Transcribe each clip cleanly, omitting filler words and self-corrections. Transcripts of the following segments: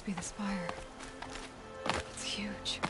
be the spire. It's huge.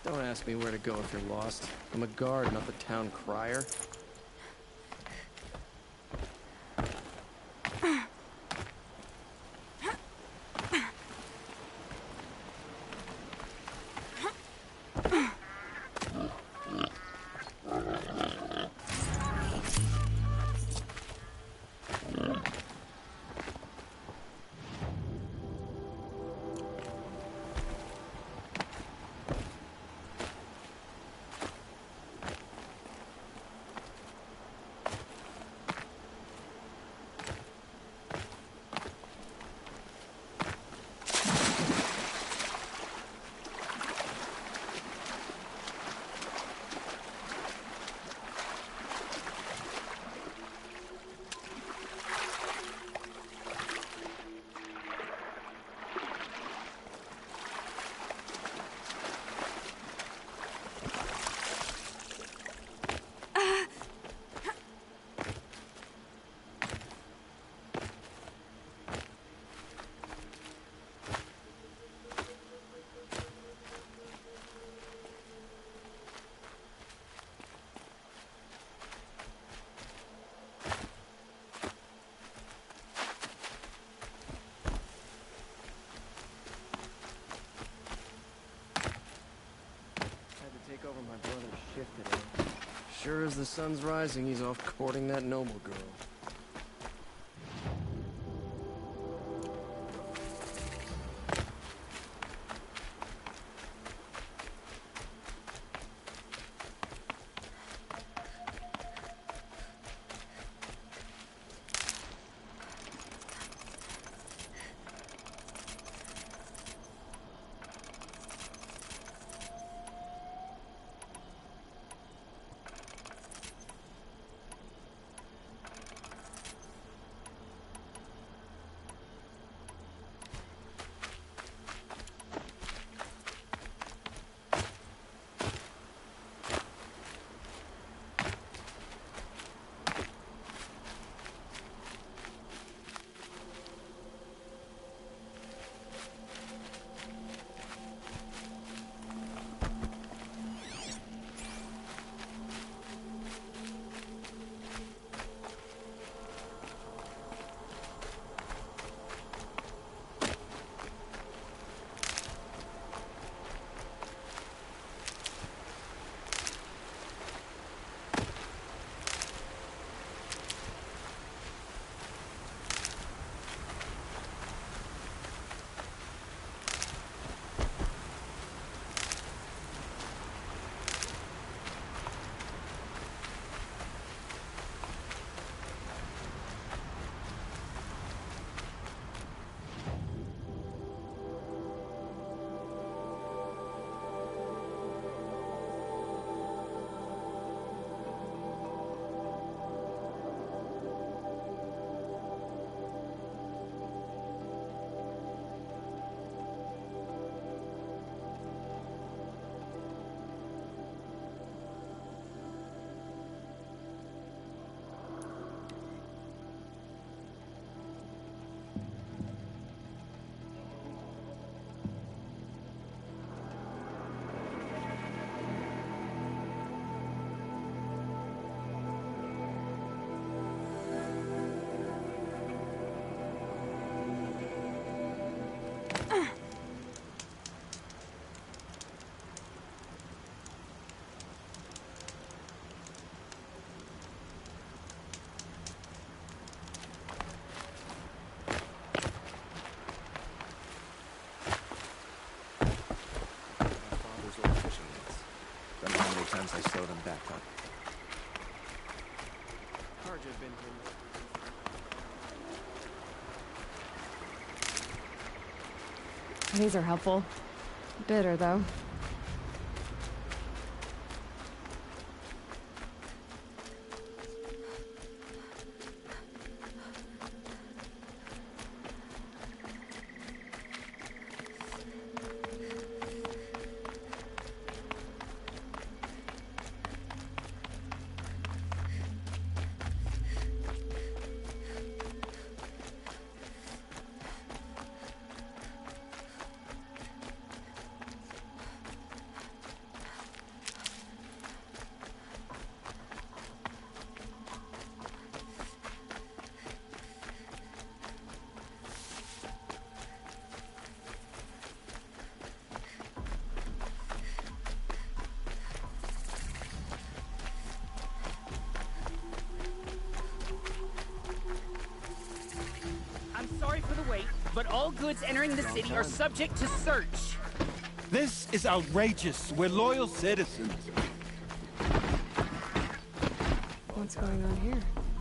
Don't ask me where to go if you're lost. I'm a guard, not the town crier. Take over my brother's shift today. Sure as the sun's rising, he's off courting that noble girl. These are helpful. Bitter, though. I'm sorry for the wait, but all goods entering the city are subject to search. This is outrageous. We're loyal citizens. What's going on here?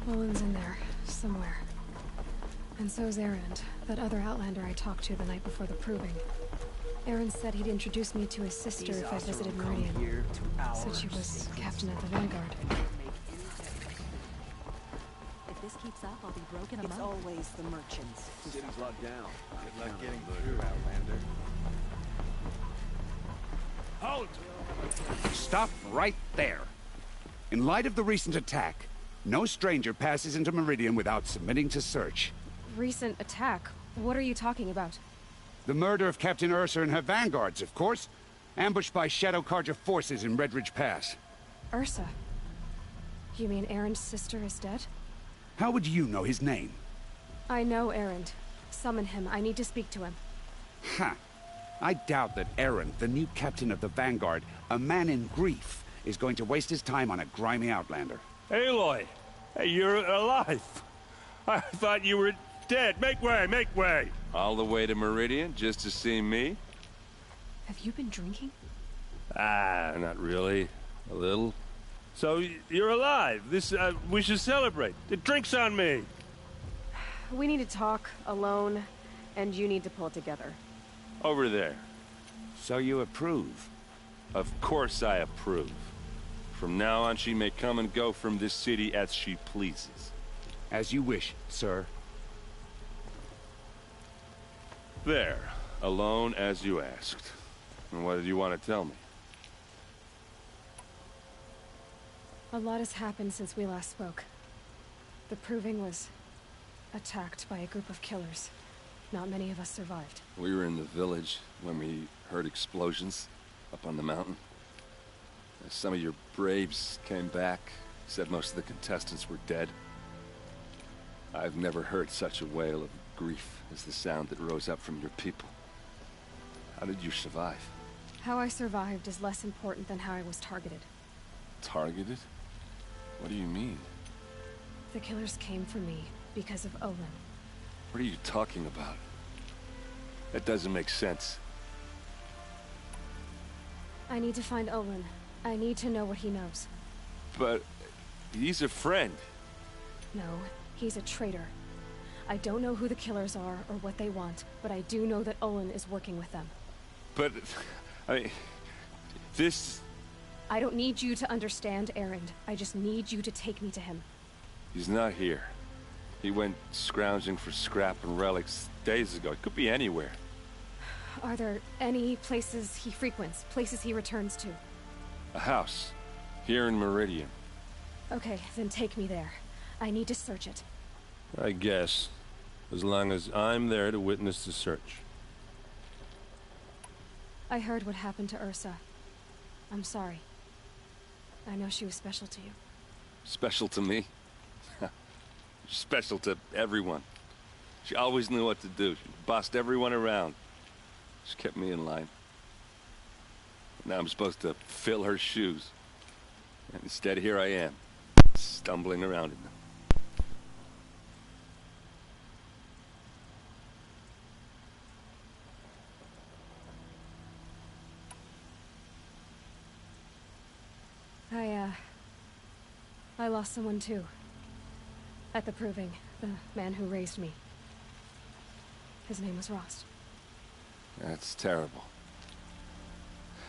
Olin's in there, somewhere. And so's Erend, that other Outlander I talked to the night before the proving. Erend said he'd introduce me to his sister if I visited Meridian. Said she was captain of the Vanguard. If this keeps up, I'll be broken It's among. always the merchants. City's locked down. Good luck getting through, Outlander. Halt! Stop right there. In light of the recent attack, no stranger passes into Meridian without submitting to search. Recent attack? What are you talking about? The murder of Captain Ursa and her vanguards, of course. Ambushed by K.O.G forces in Redridge Pass. Ursa? You mean Erend's sister is dead? How would you know his name? I know Erend. Summon him. I need to speak to him. Ha! I doubt that Erend, the new captain of the Vanguard, a man in grief, is going to waste his time on a grimy Outlander. Aloy! Hey, you're alive! I thought you were dead. Make way, make way! All the way to Meridian just to see me? Have you been drinking? Ah, not really. A little. So, you're alive. This, we should celebrate. The drink's on me. We need to talk alone, and you need to pull it together. Over there. So you approve? Of course I approve. From now on, she may come and go from this city as she pleases. As you wish, sir. There. Alone as you asked. And what did you want to tell me? A lot has happened since we last spoke. The Proving was attacked by a group of killers. Not many of us survived. We were in the village when we heard explosions up on the mountain. Some of your braves came back, said most of the contestants were dead. I've never heard such a wail of grief as the sound that rose up from your people. How did you survive? How I survived is less important than how I was targeted. Targeted? What do you mean? The killers came for me because of Olin. What are you talking about? That doesn't make sense. I need to find Olin. I need to know what he knows. But he's a friend. No, he's a traitor. I don't know who the killers are or what they want, but I do know that Olin is working with them. But, I mean, this... I don't need you to understand, Erend. I just need you to take me to him. He's not here. He went scrounging for scrap and relics days ago. It could be anywhere. Are there any places he frequents, places he returns to? A house. Here in Meridian. Okay, then take me there. I need to search it. I guess. As long as I'm there to witness the search. I heard what happened to Ursa. I'm sorry. I know she was special to you. Special to me? Special to everyone. She always knew what to do. She bossed everyone around. She kept me in line. Now I'm supposed to fill her shoes. And instead, here I am, stumbling around in them. I lost someone too. At the Proving, the man who raised me. His name was Rost. That's terrible.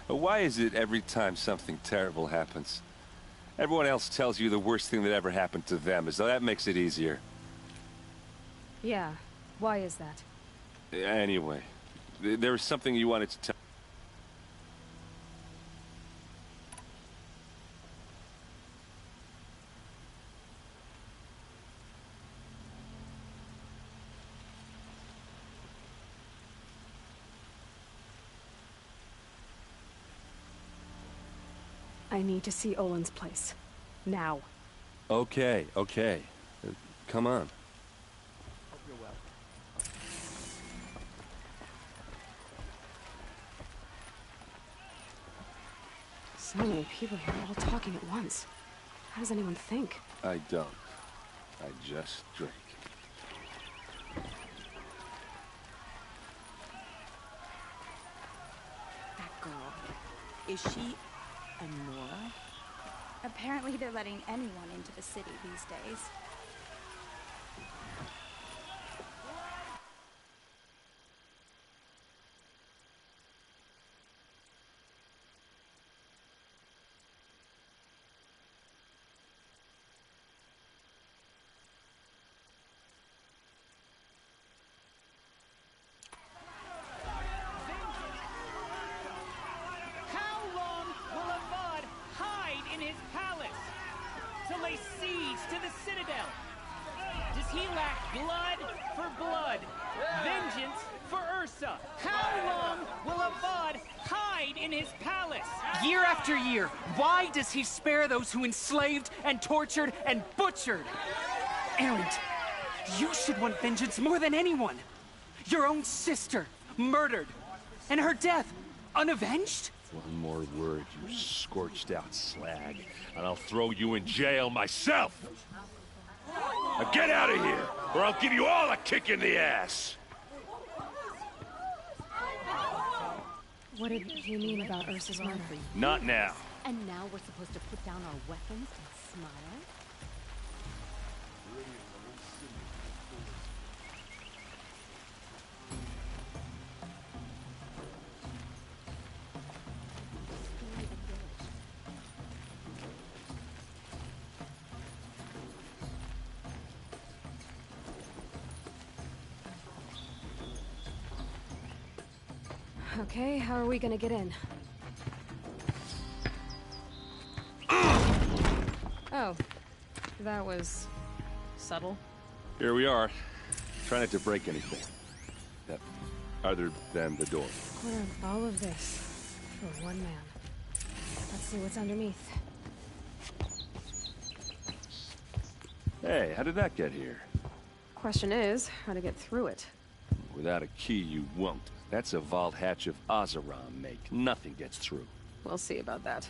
But why is it every time something terrible happens, everyone else tells you the worst thing that ever happened to them, as though that makes it easier? Yeah, why is that? Anyway, there was something you wanted to tell. I need to see Olin's place. Now. Okay. Come on. Hope you're well. So many people here all talking at once. How does anyone think? I don't. I just drink. That girl. Is she a Nora? Apparently they're letting anyone into the city these days. How long will Avad hide in his palace to lay siege to the citadel? Does he lack blood for blood, vengeance for Ursa? How long will Avad hide in his palace? Year after year, why does he spare those who enslaved and tortured and butchered? Erend, you should want vengeance more than anyone. Your own sister, murdered, and her death, unavenged? One more word, you scorched out slag, and I'll throw you in jail myself! Now get out of here, or I'll give you all a kick in the ass! What did he mean about Ursa's murder? Not now. And now we're supposed to put down our weapons and smile? Okay, how are we gonna get in? Oh, that was subtle. Here we are. Try not to break anything. That, other than the door. What of all of this for one man? Let's see what's underneath. Hey, how did that get here? Question is, how to get through it. Without a key, you won't. That's a vault hatch of Oseram make. Nothing gets through. We'll see about that.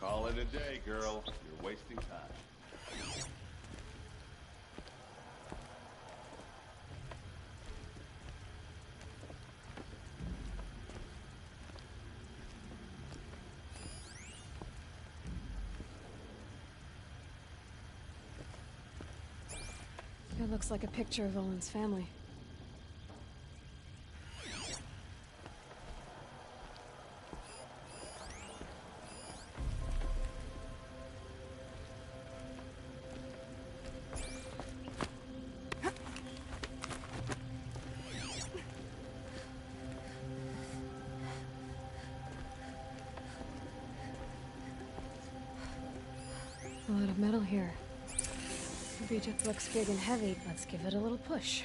Call it a day, girl. You're wasting time. It looks like a picture of Olin's family. A lot of metal here. The Egypt looks big and heavy. Let's give it a little push.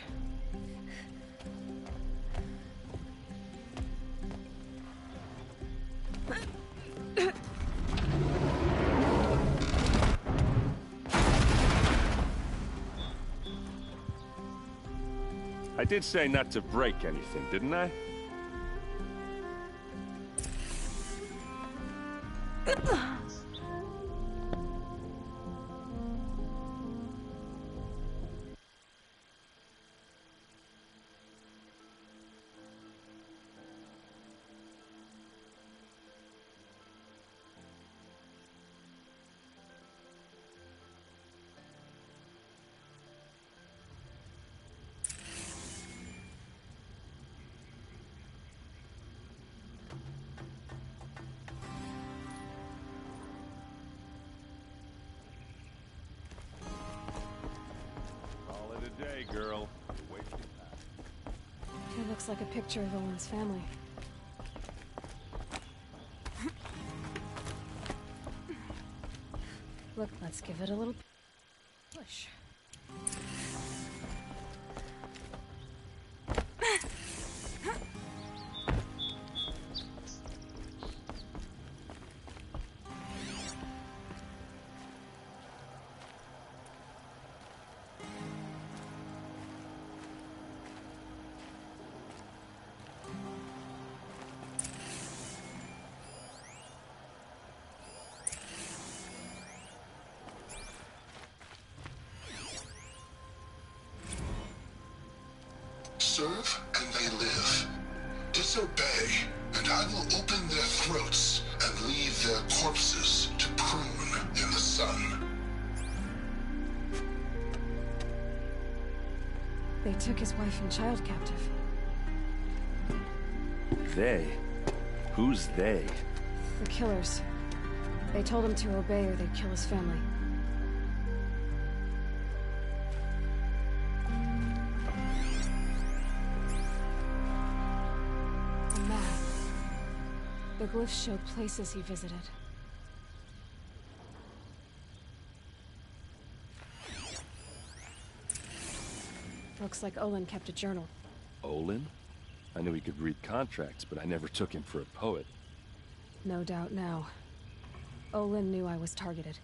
I did say not to break anything, didn't I? girl. You're wasting time. It looks like a picture of Owen's family. Look, let's give it a little push. Serve and they live. Disobey, and I will open their throats and leave their corpses to prune in the sun. They took his wife and child captive. They? Who's they? The killers. They told him to obey or they'd kill his family. A map. The glyphs show places he visited. Looks like Olin kept a journal. Olin? I knew he could read contracts, but I never took him for a poet. No doubt now. Olin knew I was targeted.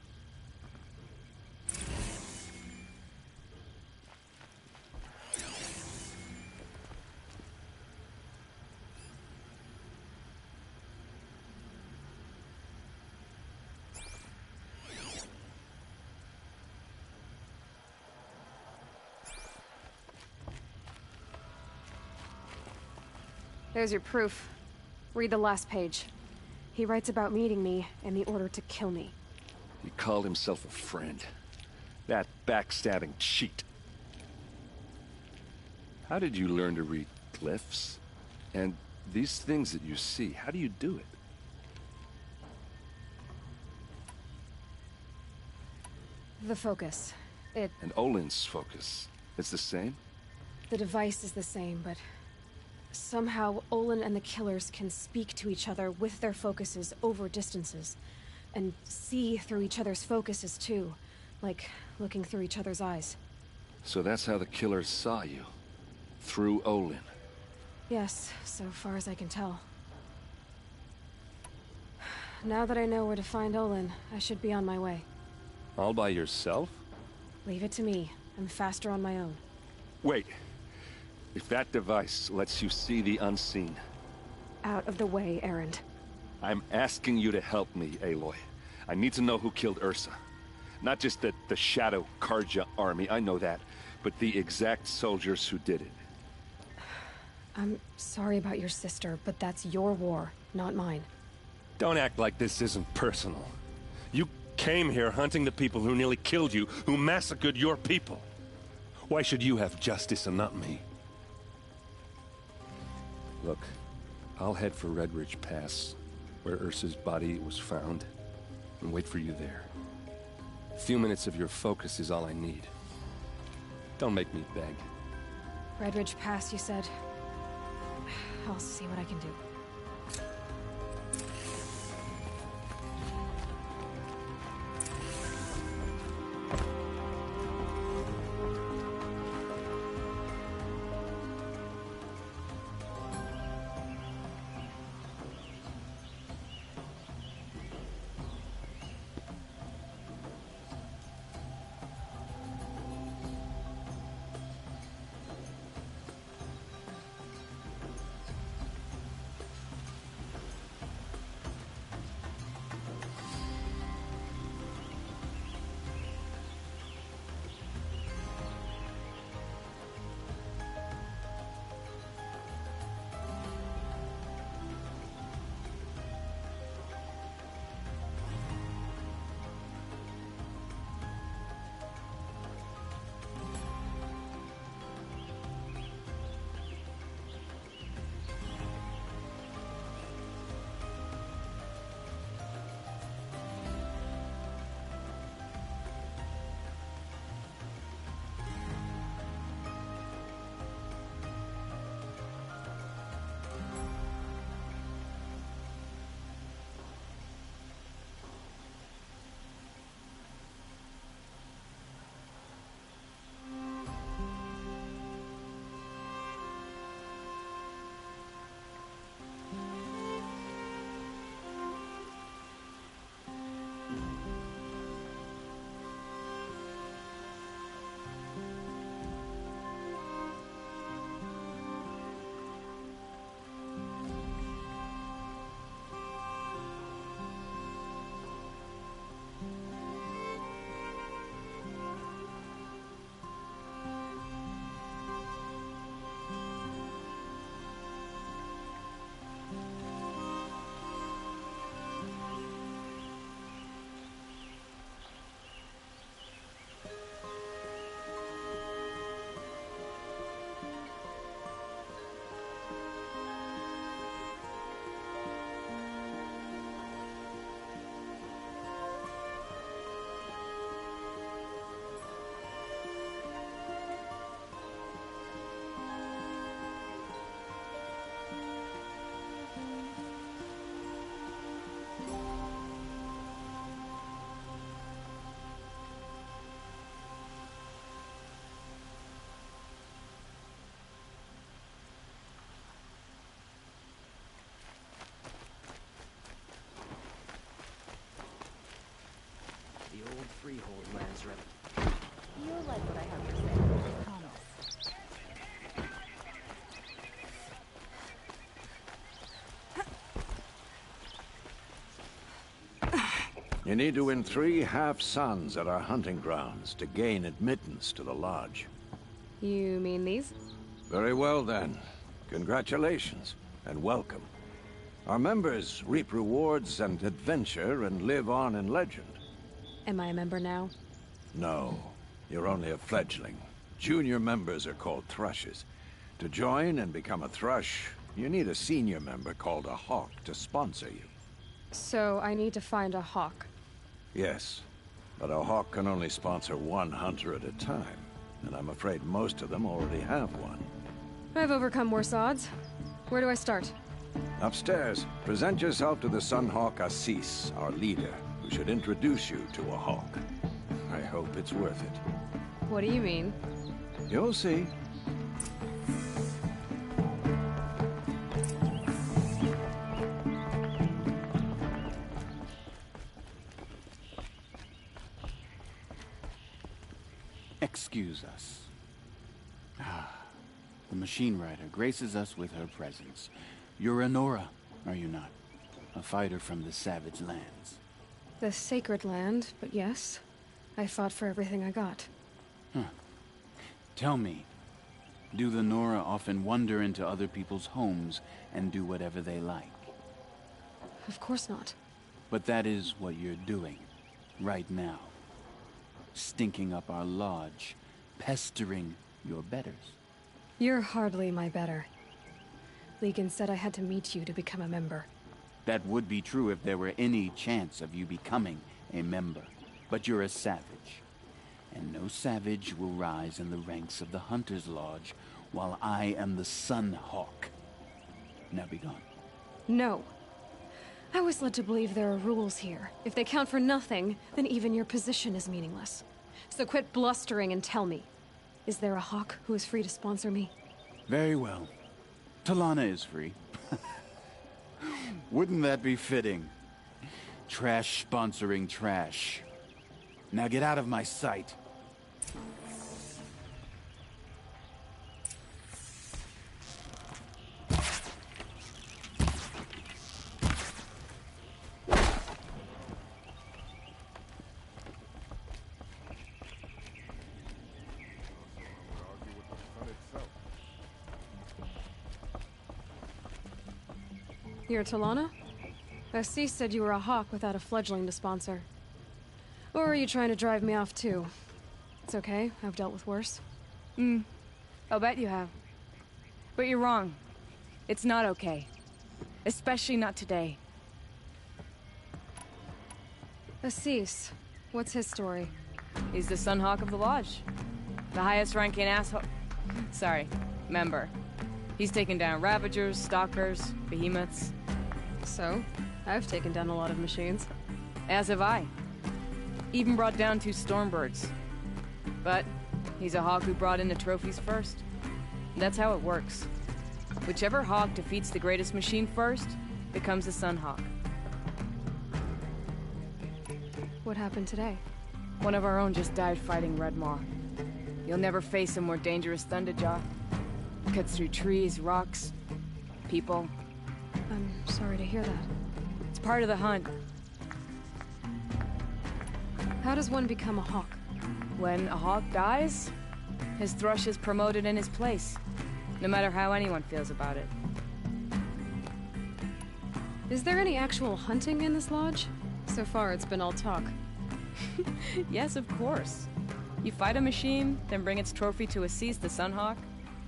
There's your proof. Read the last page. He writes about meeting me and the order to kill me. He called himself a friend. That backstabbing cheat. How did you learn to read glyphs? And these things that you see, how do you do it? The focus. And Olin's focus. It's the same? The device is the same, but somehow Olin and the killers can speak to each other with their focuses over distances. And see through each other's focuses too. Like looking through each other's eyes. So that's how the killers saw you? Through Olin? Yes, so far as I can tell. Now that I know where to find Olin, I should be on my way. All by yourself? Leave it to me. I'm faster on my own. Wait. If that device lets you see the unseen... Out of the way, Erend. I'm asking you to help me, Aloy. I need to know who killed Ursa. Not just the Shadow K.O.G army, I know that, but the exact soldiers who did it. I'm sorry about your sister, but that's your war, not mine. Don't act like this isn't personal. You came here hunting the people who nearly killed you, who massacred your people. Why should you have justice and not me? Look, I'll head for Red Ridge Pass, where Ursa's body was found, and wait for you there. A few minutes of your focus is all I need. Don't make me beg. Red Ridge Pass, you said? I'll see what I can do. You need to win 3 half-suns at our hunting grounds to gain admittance to the lodge. You mean these? Very well, then. Congratulations, and welcome. Our members reap rewards and adventure and live on in legend. Am I a member now? No, you're only a fledgling. Junior members are called thrushes. To join and become a thrush, you need a senior member called a hawk to sponsor you. So I need to find a hawk. Yes, but a hawk can only sponsor 1 hunter at a time, and I'm afraid most of them already have one. I've overcome worse odds. Where do I start? Upstairs, present yourself to the Sunhawk Assis, our leader, who should introduce you to a hawk. I hope it's worth it. What do you mean? You'll see. Excuse us. The machine rider graces us with her presence. You're a Nora, are you not? A fighter from the savage lands. The sacred land, but yes. I fought for everything I got. Tell me, do the Nora often wander into other people's homes and do whatever they like? Of course not. But that is what you're doing, right now. Stinking up our lodge, pestering your betters. You're hardly my better. Legan said I had to meet you to become a member. That would be true if there were any chance of you becoming a member. But you're a savage. And no savage will rise in the ranks of the Hunter's Lodge while I am the Sun Hawk. Now be gone. No. I was led to believe there are rules here. If they count for nothing, then even your position is meaningless. So quit blustering and tell me. Is there a hawk who is free to sponsor me? Very well. Talana is free. Wouldn't that be fitting? Trash sponsoring trash. Now get out of my sight. You're Talana? Assis said you were a hawk without a fledgling to sponsor. Or are you trying to drive me off too? It's okay, I've dealt with worse. I'll bet you have. But you're wrong. It's not okay. Especially not today. Assis, what's his story? He's the Sunhawk of the Lodge. The highest ranking asshole... Sorry, member. He's taken down Ravagers, Stalkers, Behemoths. So, I've taken down a lot of machines. As have I. Even brought down 2 Stormbirds. But he's a hawk who brought in the trophies first. That's how it works. Whichever hawk defeats the greatest machine first becomes the Sunhawk. What happened today? One of our own just died fighting Red Maw. You'll never face a more dangerous Thunderjaw. Cuts through trees, rocks, people. I'm sorry to hear that. It's part of the hunt. How does one become a hawk? When a hawk dies, his thrush is promoted in his place, no matter how anyone feels about it. Is there any actual hunting in this lodge? So far, it's been all talk. Yes, of course. You fight a machine, then bring its trophy to Assis the Sunhawk,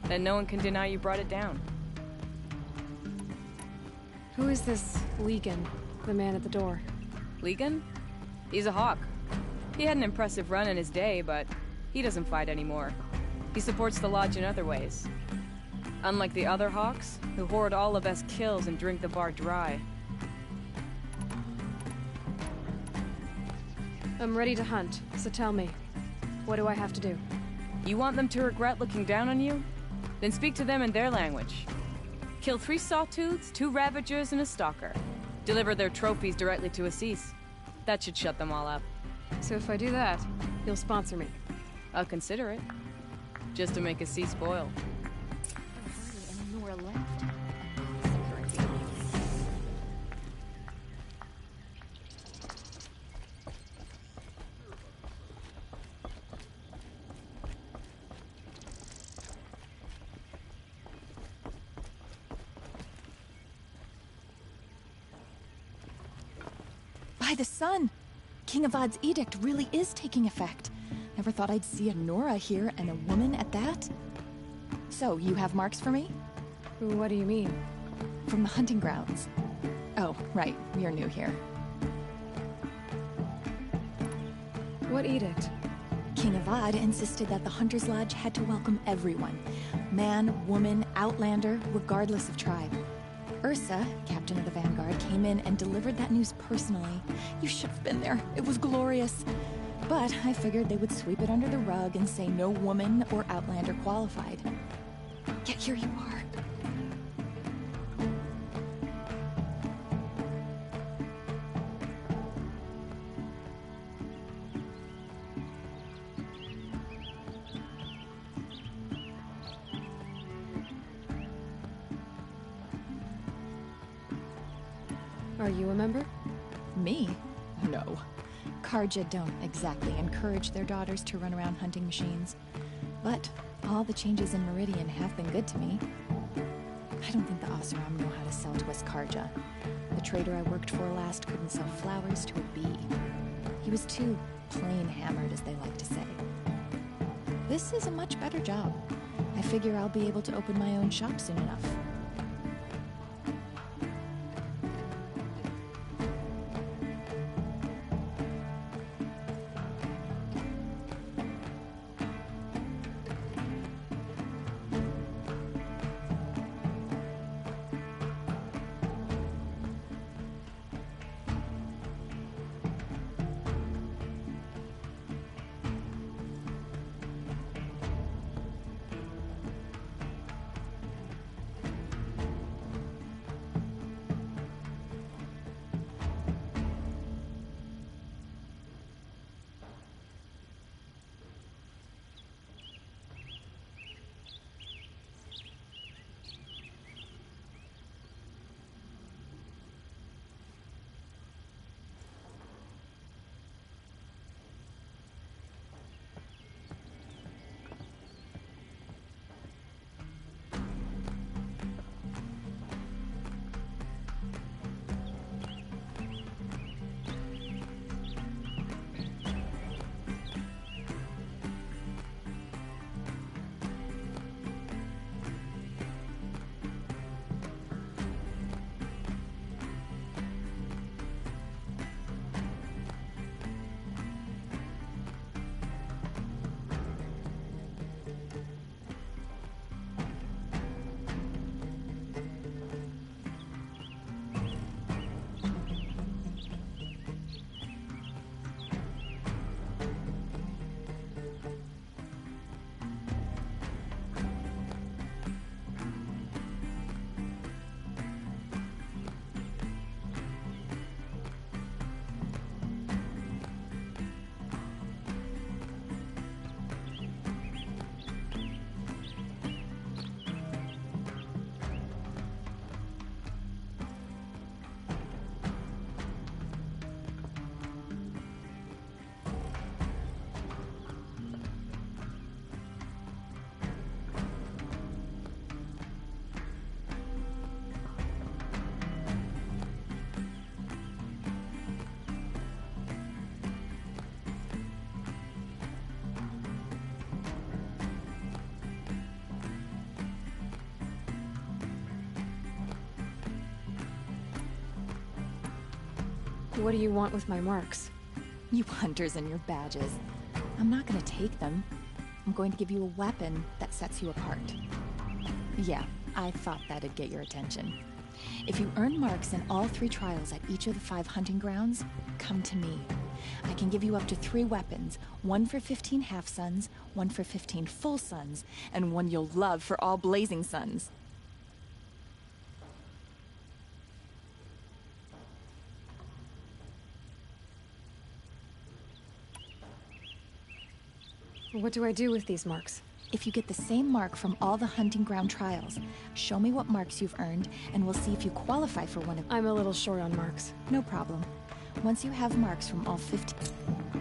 then no one can deny you brought it down. Who is this Legan, the man at the door? Legan? He's a hawk. He had an impressive run in his day, but he doesn't fight anymore. He supports the lodge in other ways. Unlike the other hawks, who hoard all of us kills and drink the bar dry. I'm ready to hunt, so tell me, what do I have to do? You want them to regret looking down on you? Then speak to them in their language. Kill 3 Sawtooths, 2 Ravagers, and a Stalker. Deliver their trophies directly to Assis. That should shut them all up. So if I do that, you'll sponsor me? I'll consider it. Just to make Assis spoil. Hardly any Nora left. By the sun! King Avad's edict really is taking effect. Never thought I'd see a Nora here, and a woman at that. So, you have marks for me? What do you mean? From the hunting grounds. Oh, right. You're new here. What edict? King Avad insisted that the Hunter's Lodge had to welcome everyone. Man, woman, outlander, regardless of tribe. Ursa, captain of the Vanguard, came in and delivered that news personally. You should have been there. It was glorious. But I figured they would sweep it under the rug and say no woman or outlander qualified. Yet here you are. Are you a member? Me? No. K.O.G don't exactly encourage their daughters to run around hunting machines. But all the changes in Meridian have been good to me. I don't think the Oseram know how to sell to us K.O.G. The trader I worked for last couldn't sell flowers to a bee. He was too plain hammered, as they like to say. This is a much better job. I figure I'll be able to open my own shop soon enough. What do you want with my marks? You hunters and your badges. I'm not gonna take them. I'm going to give you a weapon that sets you apart. Yeah, I thought that'd get your attention. If you earn marks in all 3 trials at each of the 5 hunting grounds, come to me. I can give you up to 3 weapons, 1 for 15 half-suns, 1 for 15 full suns, and 1 you'll love for all blazing suns. What do I do with these marks? If you get the same mark from all the hunting ground trials, show me what marks you've earned, and we'll see if you qualify for one of them. I'm a little short on marks. No problem. Once you have marks from all 15...